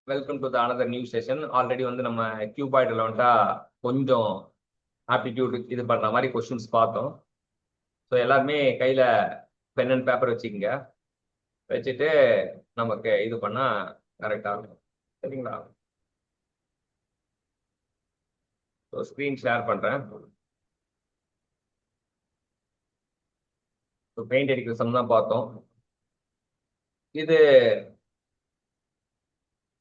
Welcome to the another new session. Already வந்து நம்ம கியூபாய்டில் வந்துட்டா கொஞ்சம் ஆப்டிடியூட் இது பண்ணுற மாதிரி கொஸ்டின்ஸ் பார்த்தோம். ஸோ எல்லாருமே கையில் பென் அண்ட் பேப்பர் வச்சுக்கோங்க. வச்சுட்டு நமக்கு இது பண்ணால் கரெக்டாக இருக்கும். சரிங்களா? ஸோ ஸ்க்ரீன் ஷேர் பண்ணுறேன். ஸோ பெயிண்ட் அடிக்கிற சம் தான் பார்த்தோம். இது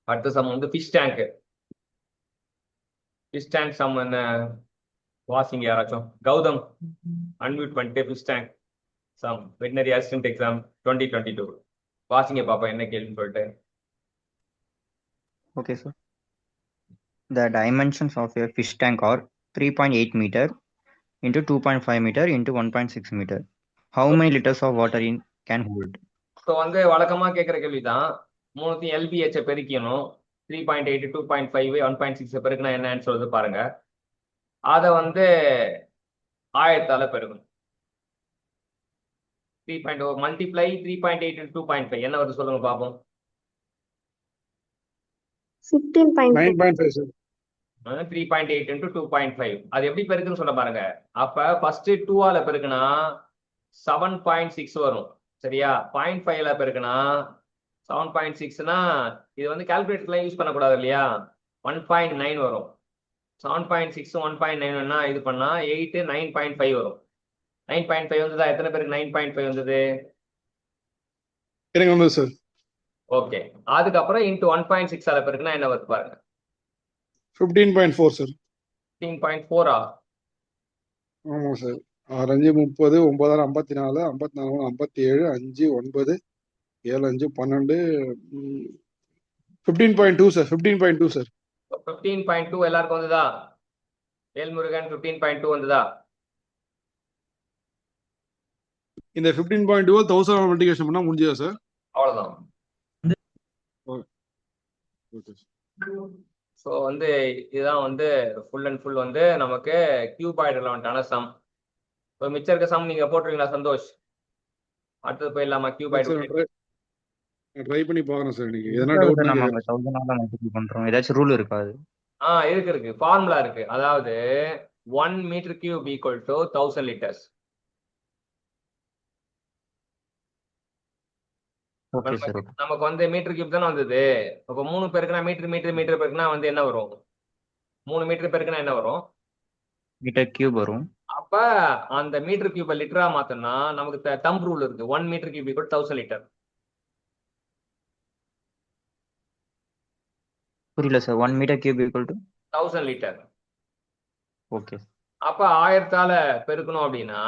அடுத்த சம் வந்து ஃபிஷ் டேங்க் சம் என்ன வாசிங்க யாராச்சும். கௌதம் அன்மியூட் பண்ணிட்டு fish tank sum veterinary assistant exam 2022 வாசிங்க பாப்பா என்ன கேள்வின்னு சொல்லிட்டு. Okay, sir. The dimensions of a fish tank are 3.8 meter into 2.5 meter into 1.6 meter. How many liters of water in can hold? So வந்து வழக்கமாக கேட்குற கேள்வி தான். மூணுத்தையும் எல்பிஹெச்சை பெருக்கணும். 3.8 2.5 1.6 பெருக்குனா என்னன்னு சொல்லுது பாருங்க. அதை வந்து 1000 பெருக்கணும். 3.0 மல்டிப்ளை 3.8 2.5 என்ன வருது சொல்லுங்க பார்ப்போம். 15.5 sir. 3.8 into 2.5 அது எப்படி பெருக்குன்னு சொல்ல பாருங்க. அப்ப ஃபர்ஸ்ட் 2ஆல பெருக்குனா 7.6 வரும். சரியா? 0.5ல பெருக்குனா 7.6னா இது வந்து கால்குலேட்டர்லாம் யூஸ் பண்ணக்கூடாது இல்லையா? 1.9 வரும். 7.6 1.9 இது பண்ணா 8 9.5 வரும். 9.5 வந்ததா? எத்தனை பேருக்கு 9.5 வந்தது? எனக்கு வந்து சார் ஓகே. அதுக்கப்புறம் இன்ட்டு 1.6 பெருக்குனா என்ன வருது பாருங்க. 15.4 சார். 15.4ஆ? ஆமாம் சார். 6 5 30 9 54 54 57 5 9 7 5 12 15.2 சார். 15.2 சார். 15.2 எல்லாருக்கும் வந்ததா? வேல்முருகன் 15.2 வந்ததா? இந்த 15.2 1000 மல்டிபிகேஷன் பண்ணா முடிஞ்சதா சார்? அவ்வளவுதான். Okay sir. ஸோ வந்து இதுதான் வந்து ஃபுல் அண்ட் ஃபுல் வந்து நமக்கு கியூபாய்டில் வந்துட்டான சம். இப்போ மிச்சம் இருக்க சம் நீங்க போட்டுருவீங்களா சந்தோஷ்? அடுத்தது போயிடலாமா கியூபாய்டு? ட்ரை பண்ணி பார்க்குறேன் சார். இன்னைக்கு எதனா டவுட்னா நம்ம 1000 மல்டிபிள் பண்றோம். ஏதாச்சும் ரூல் இருக்காது? இருக்கு ஃபார்முலா இருக்கு. அதாவது 1 meter cube equal to 1000 liters. Okay sir. நமக்கு வந்து மீட்டர் கியூப் தானே வந்தது. அப்போ 3 பேருக்குனா மீட்டர் பேருக்குனா வந்து என்ன வரும்? 3 மீட்டர் பேருக்குனா என்ன வரும்? மீட்டர் கியூப் வரும். அப்ப அந்த மீட்டர் கியூபை லிட்டரா மாத்தோம்னா நமக்கு தம்ப் ரூல் இருக்கு. 1 மீட்டர் கியூப் ஈக்குவல் 1000 லிட்டர். புரியல sir. 1 meter cube equal to 1000 liter. Okay. அப்ப 1000ஆல பெருக்கணும் அப்படின்னா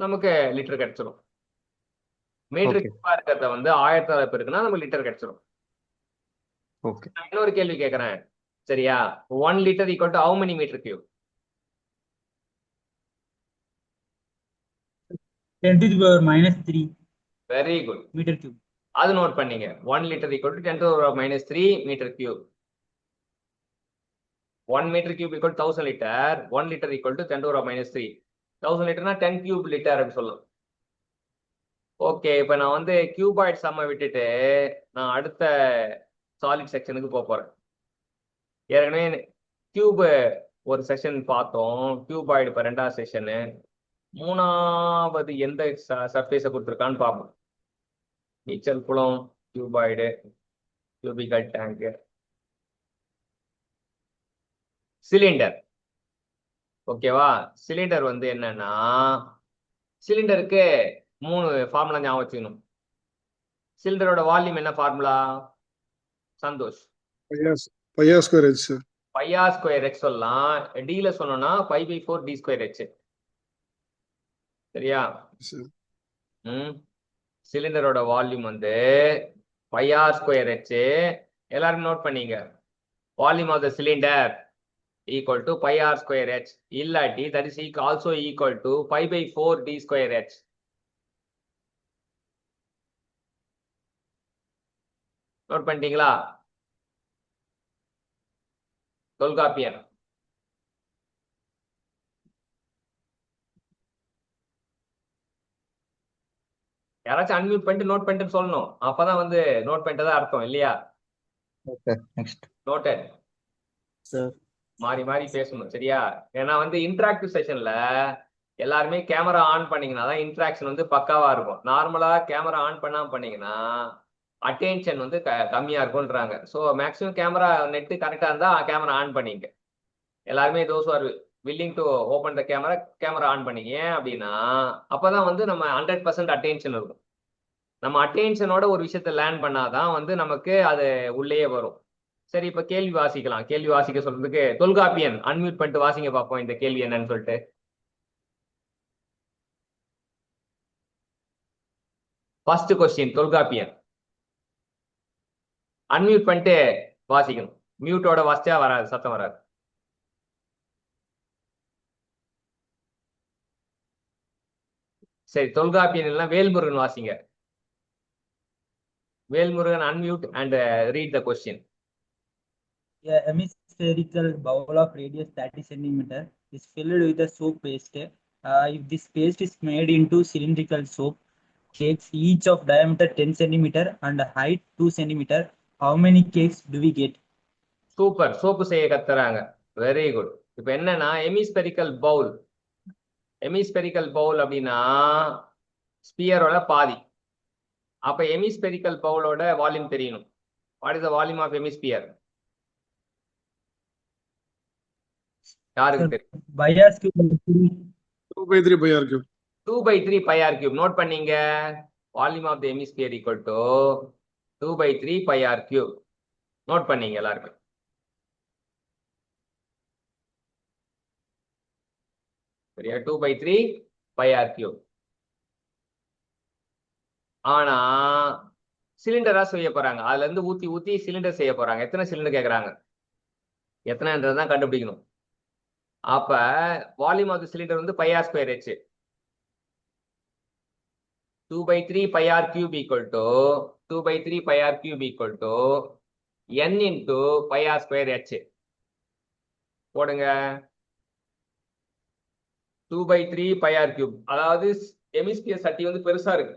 நமக்கு லிட்டர் கிடைச்சிடும். மீட்டர் கியூபா இருக்கிறத வந்து 1000ஆல பெருக்குனா நமக்கு லிட்டர் கிடைச்சிடும். ஓகே. இன்னொரு கேள்வி கேட்கறேன். சரியா? 1 liter equal to how many meter cube? 10 to the power minus 3 very good. meter cube. அது நோட் பண்ணீங்க. 1 liter equal to 10 to the power minus 3 meter cube. 1 meter cube equal 1000 liter. 1 liter equal to 10 to the power minus 3. 1000 லிட்டர்னா 10 cube liter அப்படின்னு சொல்லலாம். Okay. இப்போ நான் வந்து cuboid சம்மை விட்டுட்டு நான் அடுத்த சாலிட் செக்ஷனுக்கு போறேன். ஏற்கனவே கியூப் ஒரு செஷன் பார்த்தோம். கியூபாய்டு இப்போ 2வது செஷனு. 3வது எந்த சர்ஃபேஸை கொடுத்துருக்கான்னு பார்ப்போம். நீச்சல் குளம், கியூபாய்டு, கியூபிக்கல் டேங்க், சிலிண்டர். ஓகேவா? சிலிண்டர் வந்து என்னன்னா சிலிண்டருக்கு 3 ஃபார்முலா ஞாபகம் வச்சுக்கணும். சிலிண்டரோட வால்யூம் என்ன ஃபார்முலா சந்தோஷ்? பையா ஸ்கொயர் ஹெச் சார். பையா ஸ்கொயர் ஹெச் சொல்லலாம். டில சொன்னோம்னா 5/4 டி ஸ்கொயர் ஹெச். சரியா? சிலிண்டரோட வால்யூம் வந்து பையா ஸ்கொயர் ஹெச். எல்லாரும் நோட் பண்ணீங்க. Volume of the cylinder equal to pi r square h. இல்லாட்டி that is also equal to 5/4 d square h. Note பண்ணிட்டீங்களா? தொல்காப்பியர். யாராச்சும் அன்மியூட் பண்ணிட்டு நோட் பண்ணிட்டு சொல்லணும். அப்பதான் வந்து நோட் பண்ணிட்டதா அர்த்தம் இல்லையா? Okay, next. நோட்டட். Sir. மாறி மாறி பேசணும் சரியா? ஏன்னா வந்து இன்டராக்டிவ் செஷன்ல எல்லாருமே கேமரா ஆன் பண்ணீங்கன்னா தான் இன்டராக்ஷன் வந்து பக்காவா இருக்கும். நார்மலா கேமரா ஆன் பண்ணாம பண்ணீங்கன்னா அட்டென்ஷன் வந்து கம்மியா இருக்கும்ன்றாங்க. ஸோ மேக்ஸிமம் கேமரா நெட் கரெக்டா இருந்தா கேமரா ஆன் பண்ணிங்க. எல்லாருமே those are willing to open the camera on பண்ணிங்க. ஏன் அப்படின்னா அப்பதான் வந்து நம்ம 100% அட்டென்ஷன் இருக்கும். நம்ம அட்டென்ஷனோட ஒரு விஷயத்த லேர்ன் பண்ணாதான் வந்து நமக்கு அது உள்ளேயே வரும். சரி, இப்ப கேள்வி வாசிக்கலாம். கேள்வி வாசிக்க சொல்றதுக்கு தொல்காப்பியன் அன்மியூட் பண்ணிட்டு வாசிங்க பார்ப்போம் இந்த கேள்வி என்னன்னு சொல்லிட்டு. ஃபர்ஸ்ட் கொஸ்டின் தொல்காப்பியன் அன்மியூட் பண்ணிட்டு வாசிக்கணும். மியூட்டோட வாசிச்சா வராது, சத்தம் வராது. சரி, தொல்காப்பியன் இல்லைன்னா வேல்முருகன் வாசிங்க. Velmurugan unmute and read the question. A hemispherical bowl of radius 30 centimeter is filled with a soap paste. If this paste is made into cylindrical soap cakes, each of diameter 10 centimeter and height 2 centimeter, how many cakes do we get? Super, soap செய்ய கத்துறாங்க. Very good. இப்ப என்னன்னா hemispherical Pavul. Hemispherical Pavul அப்படின்னா ஸ்பியரோட பாதி. அப்ப hemispherical பவுலோட volume தெரியணும். What is the volume of hemisphere? யாருக்கு தெரியும்? By r cube 2/3 pi r cube. 2/3 pi r cube. Note பண்ணீங்க. Volume of the hemisphere equal to 2/3 pi r cube. Note பண்ணீங்க எல்லாருமே. சரியா? 2/3 pi r cube. ஆனா சிலிண்டரா செய்ய போறாங்க. அதுல இருந்து ஊத்தி ஊத்தி சிலிண்டர் செய்ய போறாங்க. எத்தனை சிலிண்டர் கேக்குறாங்க? எத்தனைன்றதான் கண்டுபிடிக்கணும். அப்ப வால்யூம் ஆஃப் த சிலிண்டர் வந்து pi r square h. 2/3 pi r cube equal to 2/3 pi r cube equal to n into pi r square h. போடுங்க. 2/3 pi r cube. அதாவது ஹெமிஸ்பியர் சட்டி வந்து பெருசா இருக்கு,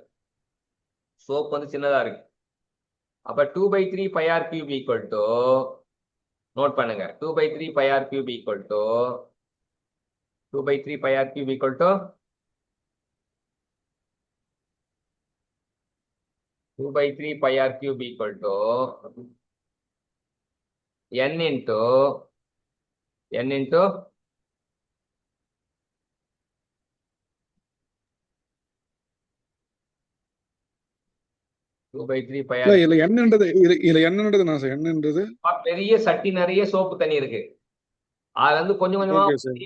சோப் வந்து சின்னதா இருக்கு. அப்ப 2/3 pi r cube equal to, note பண்ணுங்க, 2/3 pi r cube equal to 2/3 pi r cube equal to 2/3 pi r cube equal to n into 2/3 pi r. இல்ல என்னன்றது நான் சார் என்னன்றது பெரிய சட்டி நிறைய சோப்பு தண்ணி இருக்கு. அதுல இருந்து கொஞ்சம் கொஞ்சமா ஓகே சார்.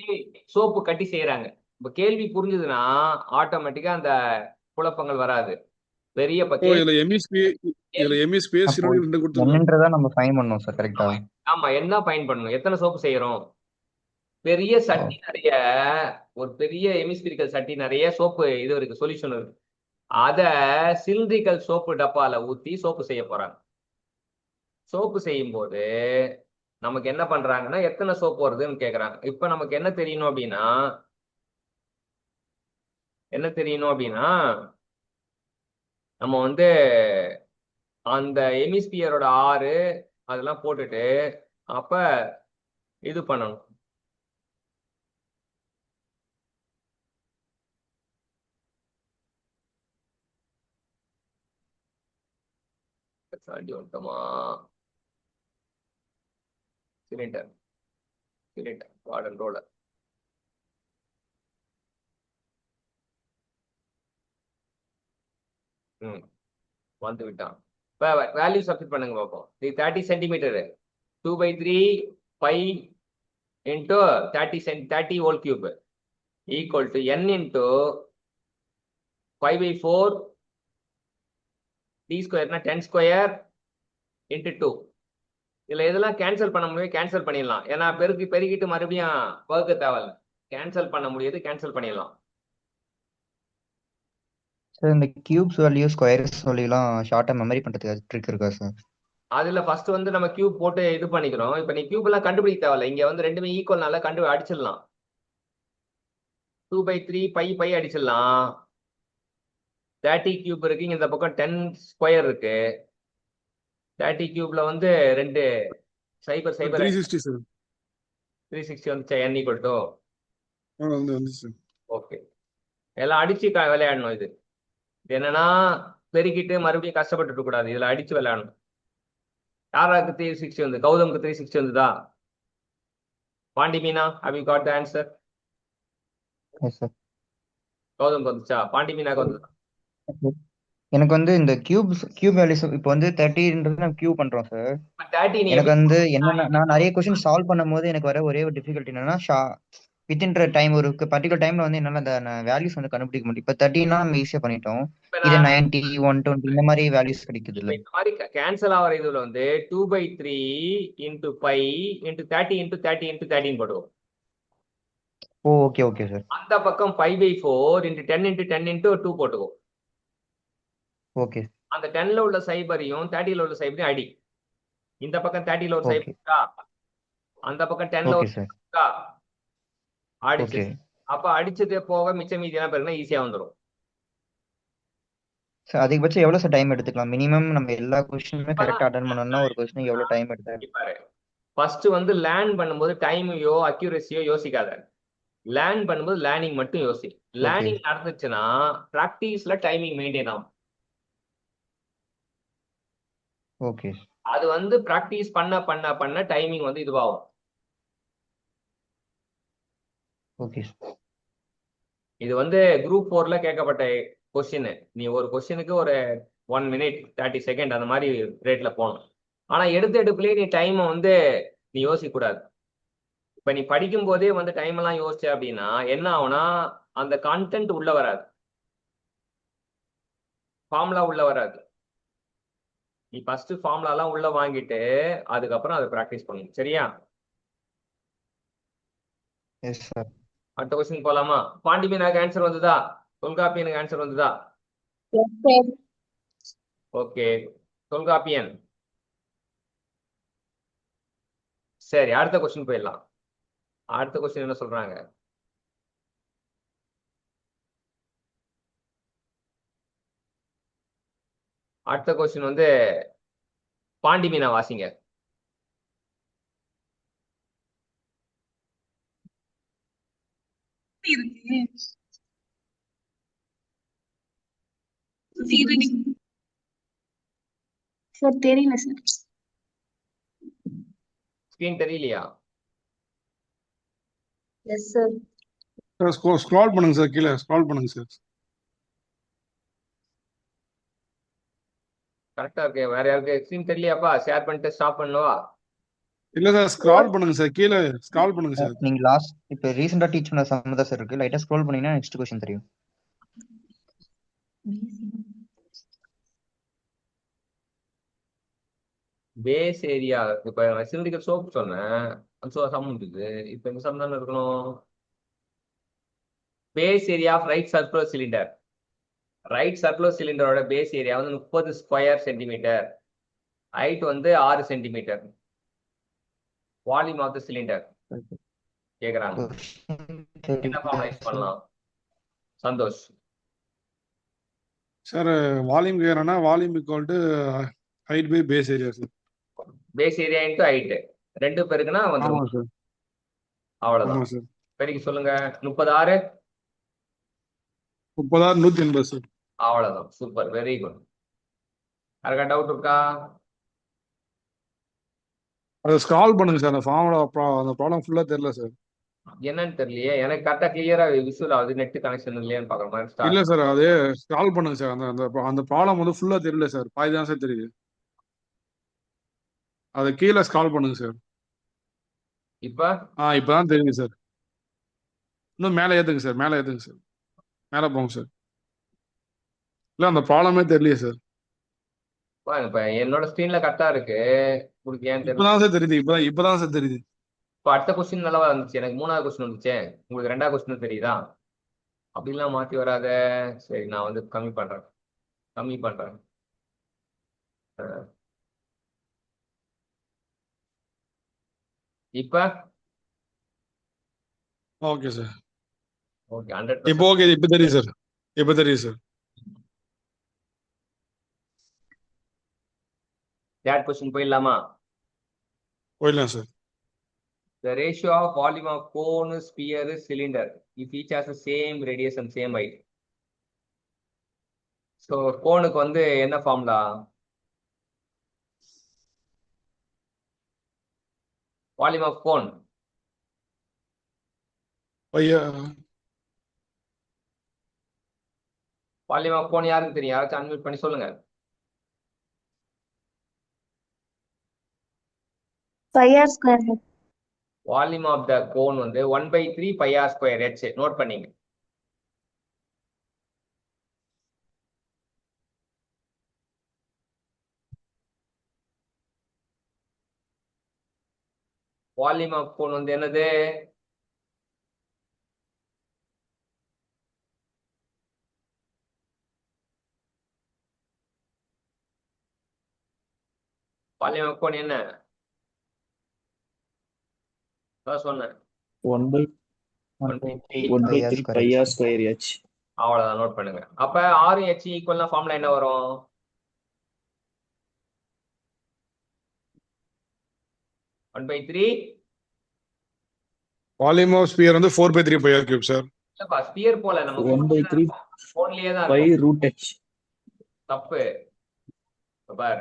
சோப்பு கட்டி செய்யறாங்க. இப்ப கேள்வி புரிஞ்சுதுன்னா ஆட்டோமேட்டிக்கா அந்த குழப்பங்கள் வராது. பெரிய இதுல ஹெமிஸ்பியர் சிலிண்டர் ரெண்டு கொடுத்துருக்காங்க. என்னன்றதை நம்ம ஃபைன் பண்ணோம் சார் கரெக்டா? ஆமா, என்ன ஃபைன் பண்ணணும், எத்தனை சோப்பு செய்யறோம். பெரிய சட்டி நிறைய, ஒரு பெரிய ஹெமிஸ்பிரிக்கல் சட்டி நிறைய சோப்பு இது இருக்கு, சொல்யூஷன் இருக்கு. அத சிலிண்ட்ரிக்கல் சோப்பு டப்பால ஊத்தி சோப்பு செய்ய போறாங்க. சோப்பு செய்யும் போது நமக்கு என்ன பண்றாங்கன்னா எத்தனை சோப்பு வருதுன்னு கேக்குறாங்க. இப்ப நமக்கு என்ன தெரியணும் அப்படின்னா நம்ம வந்து அந்த ஹெமிஸ்பியரோட 6 அதெல்லாம் போட்டுட்டு அப்ப இது பண்ணணும். Cylinder warden roller. வந்து விட்டான். இப்ப வேல்யூ சப்ஸ்டிட் பண்ணுங்க பார்ப்போம். 30 centimetre 2/3 pi into 30 whole cube equal to n into 5/4 d square னா 10 square into 2. இதுல இதெல்லாம் கேன்சல் பண்ண முடியும், கேன்சல் பண்ணிடலாம். ஏன்னா பெருக்கிட்டு மறுபடியும் வகுக்க தேவையில்ல. கேன்சல் பண்ண முடியாது, கேன்சல் பண்ணிடலாம். சார் இந்த கியூப்ஸ் வேல்யூ ஸ்கொயர்ஸ் வேல்யூலாம் ஷார்ட்டா மெமரி பண்றதுக்கு ட்ரிக் இருக்கா சார்? அதுல ஃபர்ஸ்ட் வந்து நம்ம கியூப் போட்டு இது பண்ணிக்கிறோம். இப்ப நீ கியூப் எல்லாம் கண்டுபிடிக்க தேவையில்ல. இங்க வந்து ரெண்டுமே ஈக்குவல்னால அடிச்சிடலாம். 2/3 pi அடிச்சிடலாம். 30 கியூப் இருக்கு, இந்த பக்கம் 10 ஸ்கொயர் இருக்கு. 30 கியூப்ல வந்து 2 சைபர் சைபர் 360 சார் 360 வந்துச்சா n ஈக்குவல் டு வந்து சார் ஓகே. எல்லாம் அடிச்சு விளையாடணும். இது என்னன்னா பெருக்கிட்டு மறுபடியும் கஷ்டப்பட்டு இருக்க கூடாது. இதுல அடிச்சு விளையாடணும். யாராருக்கு 360 வந்து? கௌதமுக்கு 360 வந்துதா? Pandi Meena, have you got the answer? Yes sir. கௌதமுக்கு வந்துச்சா? பாண்டி மீனாக்கு வந்துதா? எனக்கு வந்து இந்த கியூப் வேல்யூஸ் இப்போ வந்து 30ன்றது நம்ம கியூப் பண்றோம் சார். 30 நீ எனக்கு எப்படி வந்து என்னன்னா நான் நிறைய கொஸ்டின் சால்வ் பண்ணும்போது எனக்கு வர ஒரே ஒரு டிஃபிகல்ட்டி என்னன்னா வித்தின் டைம் ஒரு பர்டிகுலர் டைம்ல வந்து என்னால அந்த வேல்யூஸ் வந்து கண்டுபிடிக்க முடியும். இப்போ 30னா நம்ம ஈஸியா பண்ணிட்டோம். இப்ப இது நான் 90, 120 இந்த மாதிரி வேல்யூஸ் கிடைக்குது இப்ப இல்ல? இந்த மாதிரி கேன்சல் ஆகிற இதுல வந்து 2/3 into 5 into 30 into 30 into 13 போடுவோம். ஓ ஓகே ஓகே சார். அந்த பக்கம் 5/4 into 10 into 10 into 2 போட்டுக்கோ. ஓகே அந்த 10ல உள்ள சைபரையும் 30ல உள்ள சைபரையும் அடி. இந்த பக்கம் 30ல ஒரு ஓகே சைபர் இருக்கா, அந்த பக்கம் 10ல ஓகே ஒரு சார். இருக்கா, அடிச்சு. ஓகே அப்ப அடிச்சது போக மிச்சம் மீதி எல்லாம் பாருங்கன்னா ஈஸியா வந்துடும். சார் அதிகபட்சம் எவ்வளவு சார் டைம் எடுத்துக்கலாம்? மினிமம் நம்ம எல்லா கொஸ்டினுமே கரெக்டா அட்டன் பண்ணணும்னா ஒரு கொஸ்டின் எவ்வளவு டைம் எடுத்தாரு? ஃபர்ஸ்ட் வந்து லேர்ன் பண்ணும்போது டைமையோ அக்யூரஸியோ யோசிக்காத. லேர்ன் பண்ணும்போது லேர்னிங் மட்டும் யோசி. லேர்னிங் நடந்துச்சுன்னா பிராக்டிஸ்ல டைமிங் மெயின்டைன் ஆகும். ஓகே அது வந்து பிராக்டிஸ் பண்ண பண்ண பண்ண டைமிங் வந்து இதுவாகும். ஓகே இது வந்து குரூப் 4ல கேட்கப்பட்ட கொஸ்டின். நீ ஒரு கொஸ்டினுக்கு ஒரு 1 minute 30 செகண்ட் அந்த மாதிரி ரேட்ல போகணும். ஆனா எடுப்புலயே நீ டைமை வந்து நீ யோசிக்க கூடாது. இப்ப நீ படிக்கும் போதே வந்து டைம் எல்லாம் யோசிச்ச அப்படின்னா என்ன ஆகும்னா அந்த கான்டென்ட் உள்ள வராது, ஃபார்முலா உள்ள வராது. நீ ஃபர்ஸ்ட் ஃபார்முலா எல்லாம் உள்ள வாங்கிட்டு அதுக்கப்புறம் அதை ப்ராக்டிஸ் பண்ணணும். சரியா? Yes sir. அடுத்த கொஸ்டின் போலாமா? பாண்டிமீனாக்கு ஆன்சர் வந்ததா? தொல்காப்பியனுக்கு ஆன்சர் வந்ததா? ஓகே தொல்காப்பியன். சரி அடுத்த கொஸ்டின் போயிடலாம். அடுத்த கொஸ்டின் என்ன சொல்றாங்க? அடுத்த கொஸ்டின் வந்து பாண்டிமீனா வாசிங்க. சார் தெரியல சார். ஸ்கிரீன் தெரியலையா? Yes sir. ஸ்க்ரால் பண்ணுங்க சார், கீழே ஸ்க்ரால் பண்ணுங்க சார். கரெக்டா இருக்கு. வேற யாருக்கு ஸ்கிரீன் தெரியலையாப்பா? ஷேர் பண்ணிட்டு ஸ்டாப் பண்ணவா? இல்ல சார், ஸ்க்ரால் பண்ணுங்க சார், கீழே ஸ்க்ரால் பண்ணுங்க சார். நீங்க லாஸ்ட் இப்போ ரீசெண்டா டீச் பண்ண சம் தான் சார் இருக்கு. லைட்டா ஸ்க்ரோல் பண்ணீங்கன்னா நெக்ஸ்ட் கொஸ்டின் தெரியும். Base area. இப்ப சிலிண்டிக்கல் சோப் சொன்னேன், சம் இருக்குது. இப்ப இந்த சம் தானே இருக்கணும். Base area of right circular cylinder. Right circular சிலிண்டரோட பேஸ் ஏரியா வந்து 30 ஸ்கொயர் சென்டிமீட்டர், ஹைட் வந்து 6 centimetre. Volume of the cylinder கேக்குறாங்க. என்ன ஃபார்முலைஸ் பண்ணலாம்? சந்தோஷ். சார் வால்யூம் கேக்குறேன்னா volume equal to height by base area sir. Base area into height ரெண்டு பேருக்குன்னா வந்துடும். ஆமா சார். அவ்வளவுதான். ஆமா சார். பெருக்கி சொல்லுங்க. 36 30,180 சார். அவ்வளவுதான். Super, very good. யாருக்கா டவுட் இருக்கா? அதை ஸ்க்ரால் பண்ணுங்க சார். அந்த ஃபார்முலா அந்த ப்ராப்ளம் ஃபுல்லா தெரியல சார். என்னன்னு தெரியலையே. எனக்கு கரெக்டா கிளியரா விசுவல் ஆகுது. நெட் கனெக்ஷன் இல்லையான்னு பாக்குற மாதிரி start. இல்ல சார், அதே ஸ்க்ரால் பண்ணுங்க சார். அந்த ப்ராப்ளம் வந்து ஃபுல்லா தெரியல சார், பாதி தான் சார் தெரியுது. அதை கீழே ஸ்க்ரால் பண்ணுங்க சார். இப்ப இப்பதான் தெரியுது சார். இன்னும் மேலே ஏத்துங்க சார், மேலே ஏத்துங்க சார், மேலே போங்க சார். இல்ல அந்த ப்ராப்ளமே தெரியலையே சார். இப்ப என்னோட ஸ்கிரீன்ல கரெக்டா இருக்கு. உங்களுக்கு ஏன் தெரியல? இப்பதான் சார் தெரியுது. இப்பதான் சார் தெரியுது. இப்ப அடுத்த கொஸ்டின் நல்லா வந்துச்சு. எனக்கு 3வது கொஸ்டின் வந்துச்சே. உங்களுக்கு 2வது கொஸ்டின் தெரியுதா? அப்படிலாம் மாத்தி வராத. சரி நான் வந்து கம்மி பண்றேன். இப்ப ஓகே சார். ஓகே 100%. இப்போ ஓகே, இப்போ தெரியுது சார். இப்போ தெரியுது சார். தேர்ட் கொஸ்டின் போயிடலாமா? போயிடலாம் sir. The ratio of volume of cone, sphere, cylinder if each has the same radius and same height. So கோனுக்கு வந்து என்ன formula? Volume of cone pi r volume of cone யாருக்கு தெரியும்? யாராச்சும் அன்மியூட் பண்ணி சொல்லுங்க. Pi r square head. Volume of the cone வந்து 1/3 pi r square h. Note பண்ணீங்க. வால்யூம் ஆஃப் கோன் வந்து என்னது? வால்யூம் ஆஃப் கோன் என்ன? அதான் சொன்னேன். 1/3 1/3 pi pi r r square h. அவ்வளவுதான், நோட் பண்ணுங்க. அப்ப ஆர் ஹெச் ஈக்குவல்னா ஃபார்முலா என்ன வரும்? 1/3 வால்யூம் ஆஃப் ஸ்பியர் வந்து 4/3 பை ஆர் கியூப் சார். இல்லப்பா, ஸ்பியர் போல நம்ம 1/3 கோன்லயே தான் pi இருக்கும். root h. தப்பு. பார்,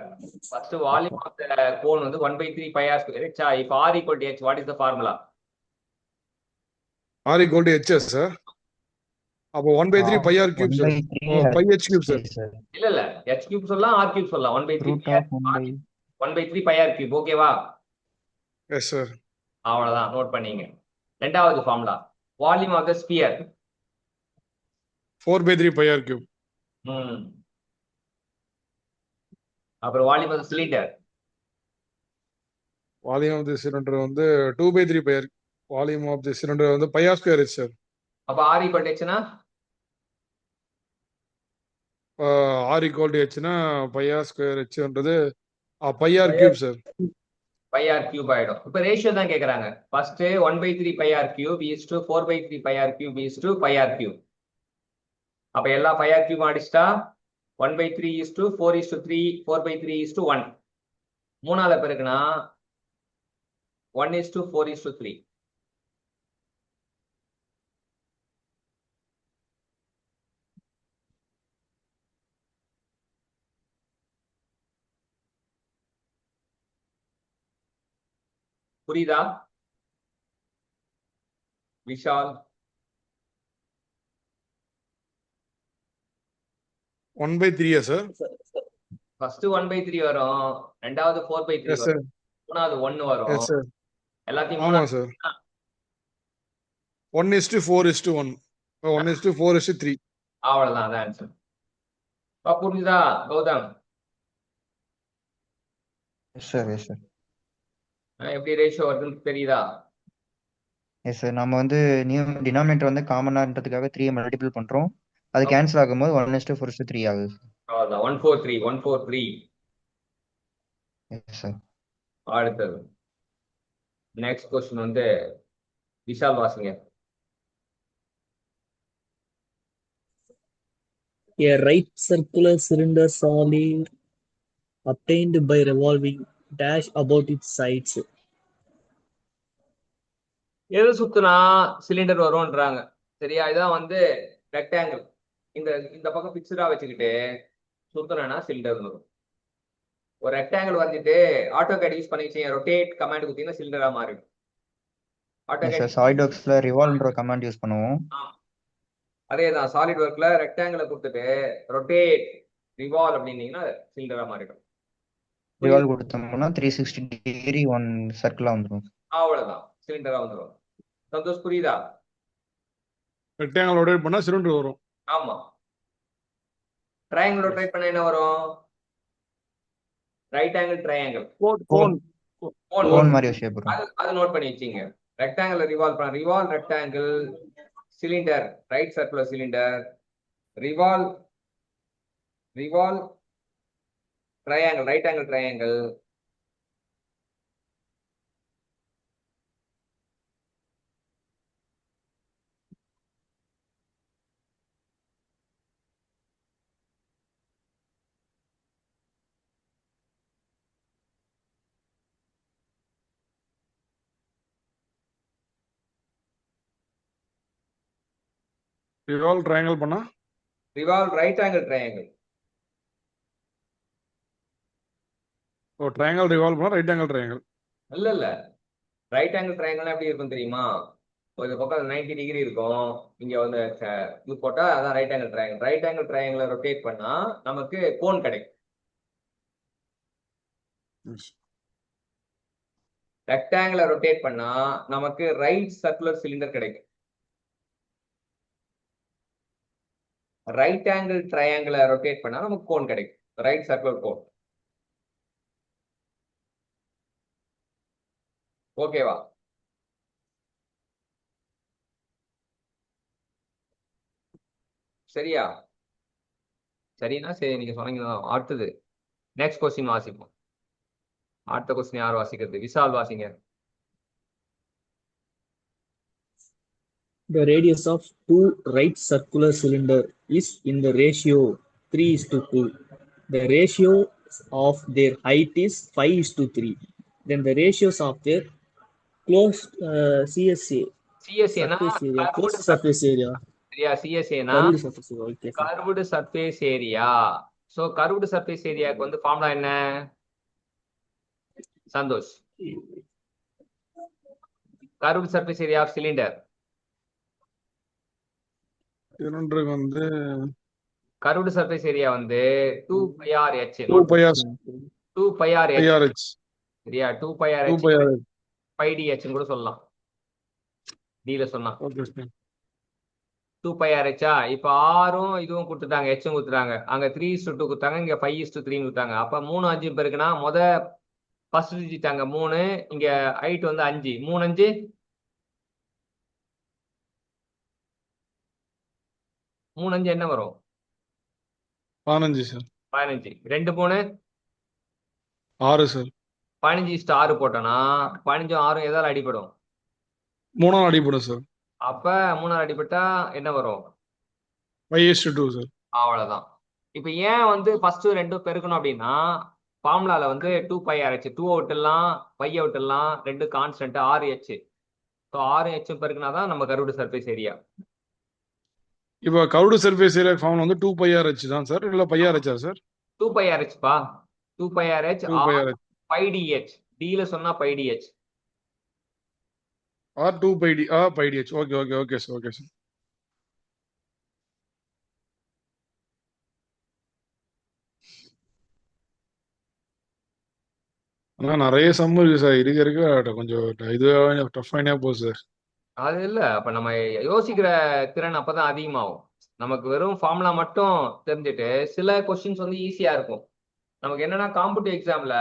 first volume of the cone வந்து 1/3 pi r square h. If r equal to h, what is the formula? R equal to h sir. அப்போ 1/3 pi r cube sir. 1/3 pi h cube sir. sir. இல்ல h cube சொல்லலாம், r cube சொல்லலாம். 1/3 Root of 1/3 pi r cube. ஓகேவா? Yes sir. அவ்வளவுதான், note பண்ணீங்க. ரெண்டாவது formula, volume of the sphere. 4/3 pi r cube. அப்புறம் volume of the cylinder. Volume of the cylinder வந்து 2/3 pi r. Volume of the cylinder வந்து pi r square h sir. அப்ப r equal to ஹெச்னா r equal to ஹெச்னா pi r square ஹெச்ன்றது pi r cube sir. Pi r cube ஆயிடும். இப்ப ratio தான் கேக்குறாங்க. First 1/3 pi r cube is to 4/3 pi r cube is to pi r cube. அப்ப எல்லா pi r cube அடிச்சிட்டா 1/3 is to 4:3, 4/3 is to 1. மூணாவது பெருக்குனா 1:4:3. புரியுதா விஷால்? 1/3 சார். ஃபர்ஸ்ட் 1/3 வரும், ரெண்டாவது 4/3 எஸ் வரும், சார். மூணாவது 1 வரும். Yes sir. எல்லாத்தையும் ஆமா சார். 1:4:1. 1:4:3. அவ்வளவுதான், அதான் ஆன்சர். புரிஞ்சுதா Gautham? Yes sir. Yes sir. எப்படி ரேஷியோ வருதுன்னு தெரியுதா? Yes sir. நம்ம வந்து டினாமினேட்டர் வந்து காமனான்றதுக்காக 3 மல்டிபிள் பண்றோம். அது கேன்சல் ஆகும்போது 1:4:3 ஆகுது. அவ்வளவுதான், 143. Yes sir. அடுத்தது நெக்ஸ்ட் கொஸ்டின் வந்து விஷால் வாசிங்க. A right circular cylinder solid obtained by revolving dash about its sides. எது சுத்துனா சிலிண்டர் வரும்ன்றாங்க. சரியா? இதான் வந்து ரெக்டாங்கிள். இந்த இந்த பக்கம் பிக்சரா வச்சுக்கிட்டு சுத்தனா சிலிண்டர் வரும். ஒரு ரெக்டாங்கிள் வந்துட்டு ஆட்டோகேட் யூஸ் பண்ணி ரொட்டேட் கமாண்ட் கொடுத்தீங்கன்னா சிலிண்டரா மாறிடும். Yes sir. சாலிட்வொர்க்ஸ்ல ரிவால்வ்ன்ற கமாண்ட் யூஸ் பண்ணுவோம். அதேதான், சாலிட் ஒர்க்ல ரெக்டாங்கிளை கொடுத்துட்டு ரொட்டேட் ரிவால்வ் அப்படின்னீங்கன்னா சிலிண்டரா மாறிடும். ரிவால்வ் கொடுத்தோம்னா 360 டிகிரி ஒன் சர்க்கிளா வந்துடும். அவ்வளவுதான், சிலிண்டரா வந்துடும். சந்தோஷ் புரியுதா? ரெக்டாங்கிள் ரொட்டேட் பண்ணா சிலிண்டர் வரும். ஆமா. ட்ரையாங்கிள் ரொட்டேட் பண்ண என்ன வரும்? Right angle triangle. கோன் மாதிரி ஷேப் வரும். அது நோட் பண்ணி வச்சீங்க. ரெக்டாங்கிள் ரிவால்வ் பண்ண revolve rectangle, cylinder right circular cylinder, revolve triangle right angle triangle, revolve triangle பண்ணா ரிவால்வ் ரைட் ஆங்கிள் ட்ரையாங்கிள். ஓ ட்ரையாங்கிள் ரிவால்வ் பண்ணா ரைட் ஆங்கிள் ட்ரையாங்கிள். இல்ல ரைட் ஆங்கிள் ட்ரையாங்கிள் எப்படி இருக்கும் தெரியுமா? ஒரு பக்கம் 90 டிகிரி இருக்கும், இங்க வந்து இது போட்டா அதான் right angle triangle. Right angle ட்ரையாங்கிளை ரொட்டேட் பண்ணா நமக்கு கோன் கிடைக்கும். ரெக்டாங்கிளை ரொட்டேட் பண்ணா நமக்கு ரைட் சர்க்குலர் சிலிண்டர் கிடைக்கும். ரைட் ஆங்கிள் ட்ரையாங்கிளை ரொட்டேட் பண்ணா நமக்கு கோன் கிடைக்கும், ரைட் சர்க்குலர் கோன். ஓகேவா? சரியா? சரின்னா சரி, நீங்க சொன்னீங்க. அடுத்தது நெக்ஸ்ட் கொஸ்டின் வாசிப்போம். அடுத்த கொஸ்டின் யார் வாசிக்கிறது? விசால் வாசிங்க. The radius of two right circular cylinder is in the ratio 3:2. The ratio of their height is 5:3. Then the ratios of their closed CSA சிஎஸ்ஏனா surface area, curved closed surface area, சரியா? சிஎஸ்ஏனா curved surface area. Okay, sir. Curved surface area. So curved surface ஏரியாக்கு வந்து formula என்ன? Santhosh, curved surface area of cylinder. சிலிண்டருக்கு வந்து curved surface area வந்து 2 pi r h. 2 pi r 2 pi r h ஐஆர்ஹெச் சரியா? 2 pi r 2 h pi r h. 5dh கூட சொல்லலாம், டில சொன்னா. Okay sir. 2 pi R ஹெச்சா? இப்ப ஆரும் இதுவும் கொடுத்துட்டாங்க, ஹெச்சும் கொடுத்துட்டாங்க. அங்க 3:2 கொடுத்தாங்க, இங்க 5:3 கொடுத்தாங்க. அப்ப 3 5 பேருக்குன்னா ஃபர்ஸ்ட் டிஜிட் அங்க 3, இங்க ஹைட் வந்து 5. 3 5 3 5 என்ன வரும்? 15 சார். 15. 2 3 6 சார். 15:6 போட்டோம்னா 15 6 எதால அடிபடும்? 3 அடிப்படும் சார். அப்ப 3 அடிபட்டா என்ன வரும்? 5:2 சார். அவ்வளவுதான். இப்ப ஏன் வந்து ஃபர்ஸ்ட் 2 பெருக்கணும் அப்படின்னா, ஃபார்முலால வந்து 2 பை ஆர் ஹெச், 2 விட்டுலாம் 5 விட்டுலாம், 2 கான்ஸ்டன்ட் 6 ஹெச். ஸோ 6 ஹெச் பெருக்குனாதான் நம்ம கர்வ்டு சர்ஃபேஸ் ஏரியா. இப்போ கர்வ்டு சர்ஃபேஸ் ஏரியா ஃபார்முலா வந்து 2 பை ஆர்ஹெச் தான் சார், இல்ல by ஆர்ஹெச்சா sir? 2 pi r H பா. 2 pi r h 2 by r h 5dh. டில சொன்னா 5dh. R 2 by D ah by DH. Okay okay okay sir. Okay sir. ஆனா நிறைய some இருக்கு sir, இருக்க கொஞ்சம் இதுவாக டஃப்பானே போகுது சார். அது இல்ல, அப்ப நம்ம யோசிக்கிற திறன் அப்பதான் அதிகமாகும். நமக்கு வெறும் ஃபார்முலா மட்டும் தெரிஞ்சுட்டு சில கொஸ்டின்ஸ் வந்து ஈஸியா இருக்கும். நமக்கு என்னன்னா காம்படிட்டிவ் எக்ஸாம்ல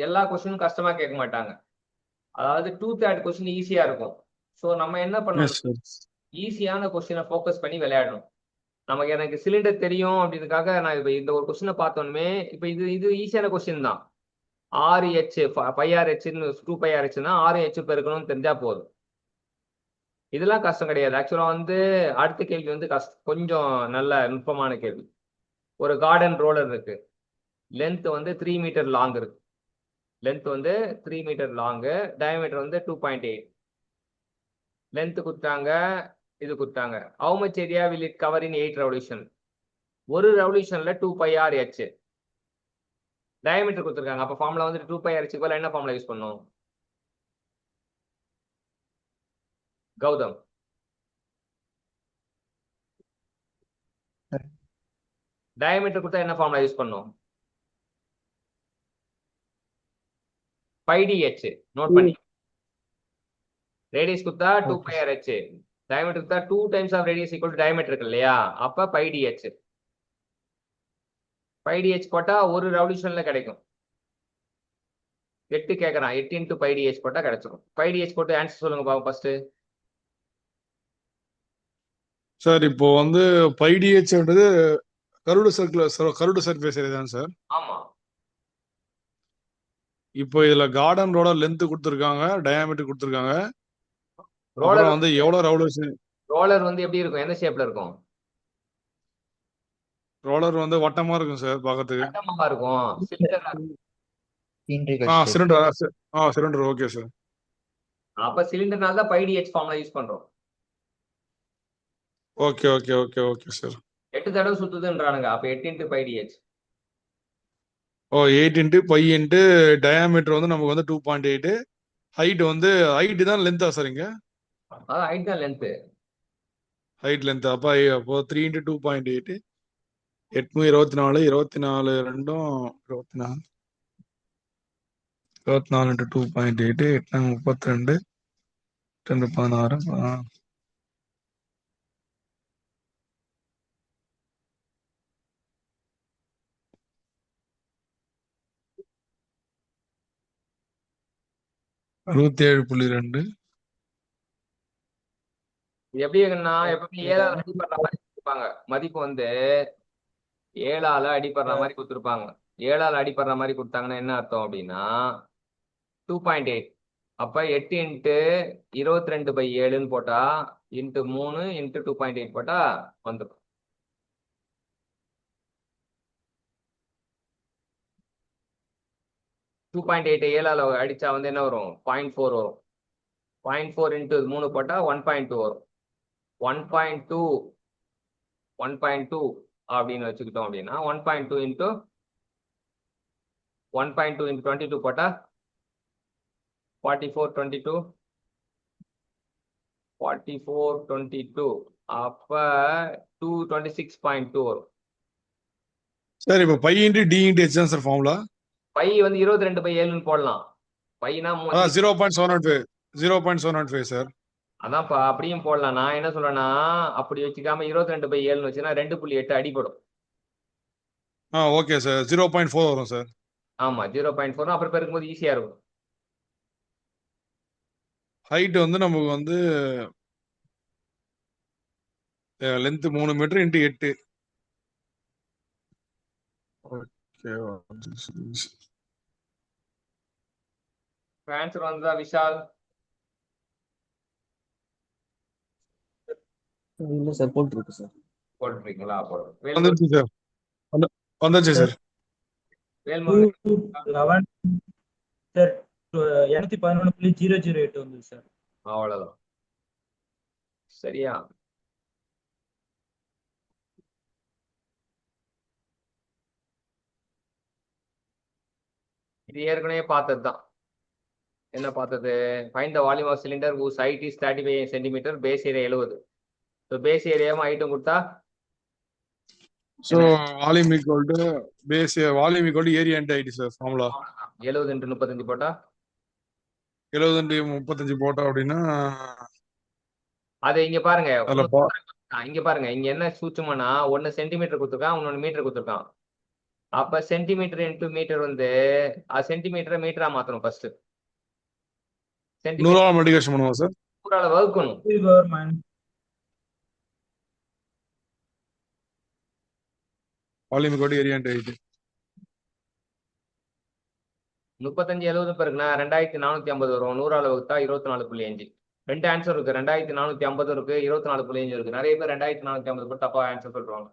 எல்லா கொஸ்டினும் கஷ்டமா கேட்க மாட்டாங்க. அதாவது 2/3 கொஸ்டின் ஈஸியா இருக்கும். ஸோ நம்ம என்ன எஸ் பண்ணணும்? சார். ஈஸியான கொஸ்டினை ஃபோக்கஸ் பண்ணி விளையாடணும். நமக்கு எனக்கு சிலிண்டர் தெரியும் அப்படின்றதுக்காக நான் இப்ப இந்த ஒரு கொஸ்டினை பார்த்தோன்னே, இப்ப இது இது ஈஸியான கொஸ்டின் தான். 6h 5rhன்னு 2 πrhன்னா 6h பெருக்கணும்னு தெரிஞ்சா போதும். இதெல்லாம் கஷ்டம் கிடையாது. ஆக்சுவலா வந்து அடுத்த கேள்வி வந்து கொஞ்சம் நல்ல நுட்பமான கேள்வி. ஒரு கார்டன் ரோலர் இருக்கு, லென்த் வந்து 3 மீட்டர் லாங் இருக்கு. லென்த் வந்து 3 மீட்டர் லாங்கு, டயமீட்டர் வந்து 2.8. லென்த் கொடுத்தாங்க, இது கொடுத்தாங்க. How much area will it cover in 8 revolution? ஒரு ரெவல்யூஷன்ல 2 πrh. டயமீட்டர் கொடுத்துருக்காங்க. அப்ப ஃபார்முலா வந்து 2 πrh போல என்ன ஃபார்முலா யூஸ் பண்ணும்? கௌதம், டயமீட்டர் கொடுத்தா என்ன ஃபார்முலா யூஸ் பண்ணும்? 5dh நோட் பண்ணி. ரேடியஸ் கொடுத்தா 2 πrh, டயமீட்டர் கொடுத்தா 2 times of radius equal to diameter இருக்கு இல்லையா? அப்ப 5dh. 5dh போட்டா ஒரு ரெவல்யூஷன்ல கிடைக்கும். 8 கேட்கறான், 8 × 5dh போட்டா கிடைச்சிடும். 5dh போட்டு ஆன்சர் சொல்லுங்க பாப்போம் ஃபர்ஸ்ட். சார் இப்போ வந்து பை டிஹெச்ன்றது கர்வ்டு சர்ஃபேஸ் ஏரியா தான் சார். ஆமா. இப்போ இதுல கார்டன் ரோட லென்த் கொடுத்துருக்காங்க, டயாமீட்டர் கொடுத்துருக்காங்க. ரோலர் அப்புறம் வந்து எவ்வளவு ரெவல்யூஷன்? ரோலர் வந்து எப்படி இருக்கும்? எந்த ஷேப்ல இருக்கும்? ரோலர் வந்து வட்டமா இருக்கும் சார் பார்க்கறதுக்கு. வட்டமா இருக்கும். Cylindrical shape. Cylinder cylinder okay sir. அப்ப சிலிண்டர்னால தான் 5dh ஃபார்முலா யூஸ் பண்றோம். Okay okay okay okay sir. 8 தடவை சுத்துதுன்றானுங்க. அப்ப 8 × π dh. ஓ 8 × π × டயாமீட்டர் வந்து நமக்கு வந்து 2.8. ஹைட் வந்து ஹைட் தான் லென்த்தா சார் இங்க? அதான் ஹைட் தான் லென்த். ஹைட் லென்த் அப்போ 3 × 2.8 824 24 ரெண்டும் 24 24 × 2.8 8 32 2 16 67.2. இது எப்படி இருக்குன்னா எப்பவுமே 7ஆல அடிப்படுற மாதிரி கொடுத்துருப்பாங்க. மதிப்பு வந்து 7ஆல அடிப்படுற மாதிரி கொடுத்துருப்பாங்க. 7ஆல அடிப்படுற மாதிரி கொடுத்தாங்கன்னா என்ன அர்த்தம் அப்படின்னா 2.8. அப்ப 8 × 22/7 போட்டா × 3 × 2.8 போட்டா வந்துடும். டூ 7ஆல அடிச்சா வந்து என்ன வரும்? 0.4 வரும். 0.4 × 3 போட்டா 1.2 வரும். 1.2 அப்படின்னு வச்சுக்கிட்டோம் அப்படின்னா 1.2 × 22 போட்டா 44 22 அப்ப 226.2 வரும். சார் இப்போ π × d × h தான் சார் ஃபார்முலா. பை வந்து 22/7 போடலாம். பையனா அதான் 0.705 சார். அதான்ப்பா அப்படியும் போடலாம். நான் என்ன சொல்றேன்னா அப்படி வச்சுக்காம 22/7 வச்சுன்னா 2.8 அடிபடும். ஓகே சார் 0.4 வரும் சார். ஆமா 0.4 அப்புறம் பெருக்கும்போது ஈஸியா இருக்கும். ஹைட் வந்து நமக்கு வந்து லென்த் 3 மீட்டர் × 8. ஓகே ஆன்சர் வந்ததா விஷால்? இல்ல சார் போட்டுருக்கு சார். போட்டுருக்கீங்களா? வந்துச்சு சார். வந்துச்சு சார். வேல்முருகன் 11 சார் 211.008 வந்து சார். அவ்வளவுதான். சரியா? இது ஏற்கனவே பார்த்தது தான். என்ன பார்த்தது? Find the volume of cylinder whose height is 35 centimeter, base area 70. So base ஏரியாவும் ஹைட்டும் கொடுத்தா so volume equal to base volume equal to area × height sir formula. 70 × 35 போட்டா 70 × 35 போட்டோம் அப்படின்னா அது இங்க பாருங்க. அதில் இங்க பாருங்க, இங்க என்ன சூட்சமானா 1 சென்டிமீட்டர் கொடுத்துருக்கான், 1 மீட்டர் கொடுத்துருக்கான். அப்ப சென்டிமீட்டர் × மீட்டர் வந்து சென்டிமீட்டரை மீட்டரா மாத்தணும். ஃபர்ஸ்ட் 100 மல்டிபிகேஷன் பண்ணுவோம் சார். 100ஆல வகுக்கணும். Volume equal to area × height 35 70 பெருக்குனா 2450 வரும். 100ஆல வகுத்தா 24.5. 2 ஆன்சர் இருக்கு. 2450 இருக்கு, 24.5 இருக்கு. நிறைய பேர் 2450 போட்டு தப்பா ஆன்சர் சொல்றாங்க.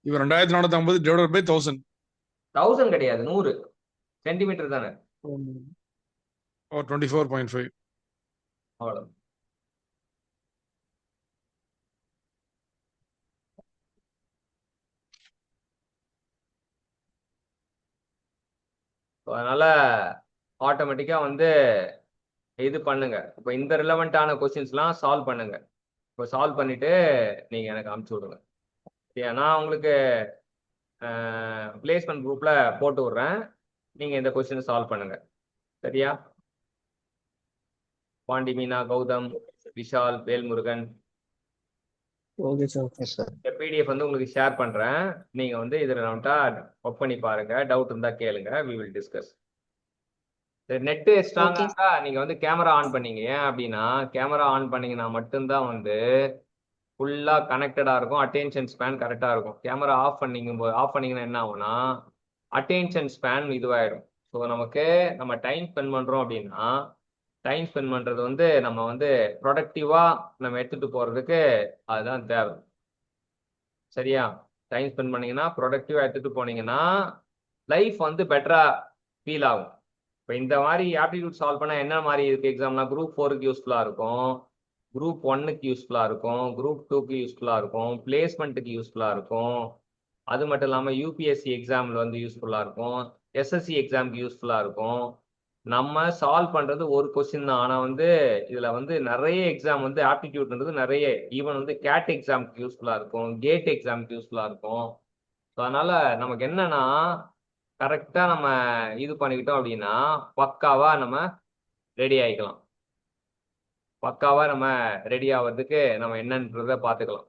இப்போ 2450 டிவைடட் பை 1000. 1000 கிடையாது, 100 சென்டிமீட்டர் தானே. 24.5. அவ்வளவு. அதனால ஆட்டோமேட்டிக்கா வந்து இது பண்ணுங்க. இப்போ இந்த ரிலவெண்டான கொஸ்டின்ஸ்லாம் சால்வ் பண்ணுங்க. இப்போ சால்வ் பண்ணிட்டு நீங்க எனக்கு அனுப்பிச்சு விடுங்க. சரியா? நான் உங்களுக்கு பிளேஸ்மெண்ட் குரூப்ல போட்டு விடுறேன். நீங்க இந்த கொஸ்டின் சால்வ் பண்ணுங்க. சரியா? Pandi, Meena, Gautham, Vishal, Velmurugan, okay sir. Yes sir. இந்த பிடிஎஃப் வந்து உங்களுக்கு ஷேர் பண்றேன். நீங்க வந்து இதில் வந்துட்டா ஒர்க் பண்ணி பாருங்க. டவுட் இருந்தா கேளுங்க. We will discuss. நெட்டு ஸ்ட்ராங்கா இருந்தா நீங்க வந்து கேமரா ஆன் பண்ணீங்க. ஏன் அப்படின்னா கேமரா ஆன் பண்ணீங்கன்னா மட்டும்தான் வந்து ஃபுல்லா கனெக்டடா இருக்கும். அட்டென்ஷன் ஸ்பேன் கரெக்டா இருக்கும். கேமரா ஆஃப் பண்ணீங்கன்னா என்ன ஆகும்னா அட்டென்ஷன் ஸ்பேன் இதுவாயிடும். ஸோ நமக்கு நம்ம டைம் ஸ்பெண்ட் பண்றோம் அப்படின்னா டைம் ஸ்பெண்ட் பண்றது வந்து நம்ம வந்து ப்ரொடக்டிவா நம்ம எடுத்துட்டு போறதுக்கு அதுதான் தேவை. சரியா? டைம் ஸ்பெண்ட் பண்ணீங்கன்னா ப்ரொடக்டிவா எடுத்துட்டு போனீங்கன்னா லைஃப் வந்து பெட்டரா ஃபீல் ஆகும். இப்போ இந்த மாதிரி ஆப்டிடியூட் சால்வ் பண்ணா என்ன மாதிரி இருக்கு எக்ஸாம்னா குரூப் 4க்கு யூஸ்ஃபுல்லா இருக்கும். குரூப் ஒன்னுக்கு யூஸ்ஃபுல்லாக இருக்கும், குரூப் டூக்கு யூஸ்ஃபுல்லாக இருக்கும், பிளேஸ்மெண்ட்டுக்கு யூஸ்ஃபுல்லாக இருக்கும். அது மட்டும் இல்லாமல் யூபிஎஸ்சி எக்ஸாமில் வந்து யூஸ்ஃபுல்லாக இருக்கும், எஸ்எஸ்சி எக்ஸாமுக்கு யூஸ்ஃபுல்லாக இருக்கும். நம்ம சால்வ் பண்ணுறது ஒரு கொஸ்டின் தான், ஆனால் வந்து இதில் வந்து நிறைய எக்ஸாம் வந்து ஆப்டிடியூட்ன்றது நிறைய, ஈவன் வந்து கேட் எக்ஸாமுக்கு யூஸ்ஃபுல்லாக இருக்கும், கேட் எக்ஸாமுக்கு யூஸ்ஃபுல்லாக இருக்கும். ஸோ அதனால் நமக்கு என்னன்னா கரெக்டாக நம்ம இது பண்ணிக்கிட்டோம் அப்படின்னா பக்காவாக நம்ம ரெடி ஆகிக்கலாம். பக்காவாக நம்ம ரெடி ஆகிறதுக்கு நம்ம என்னன்றதை பார்த்துக்கலாம்.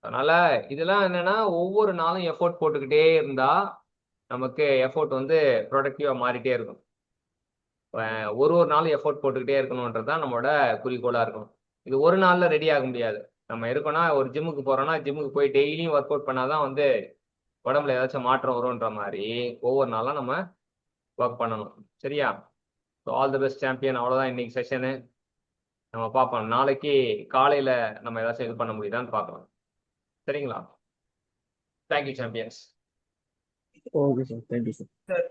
அதனால் இதெல்லாம் என்னென்னா ஒவ்வொரு நாளும் எஃபோர்ட் போட்டுக்கிட்டே இருந்தால் நமக்கு எஃபோர்ட் வந்து ப்ரொடக்டிவாக மாறிட்டே இருக்கும். ஒரு நாளும் எஃபோர்ட் போட்டுக்கிட்டே இருக்கணுன்றது தான் நம்மளோட குறிக்கோளாக இருக்கணும். இது ஒரு நாளில் ரெடி ஆக முடியாது. நம்ம இருக்கோன்னா ஒரு ஜிம்முக்கு போகிறோன்னா ஜிம்முக்கு போய் டெய்லியும் ஒர்க் அவுட் பண்ணால் தான் வந்து உடம்புல ஏதாச்சும் மாற்றம் வரும்ன்ற மாதிரி ஒவ்வொரு நாளும் நம்ம ஒர்க் பண்ணணும். சரியா? So all the best champion. அவ்வளோதான் இன்னைக்கு செஷனு. நம்ம பார்ப்போம் நாளைக்கு காலையில் நம்ம ஏதாச்சும் இது பண்ண முடியுதான்னு பார்க்கலாம். சரிங்களா? Thank you champions. Okay sir, thank you sir.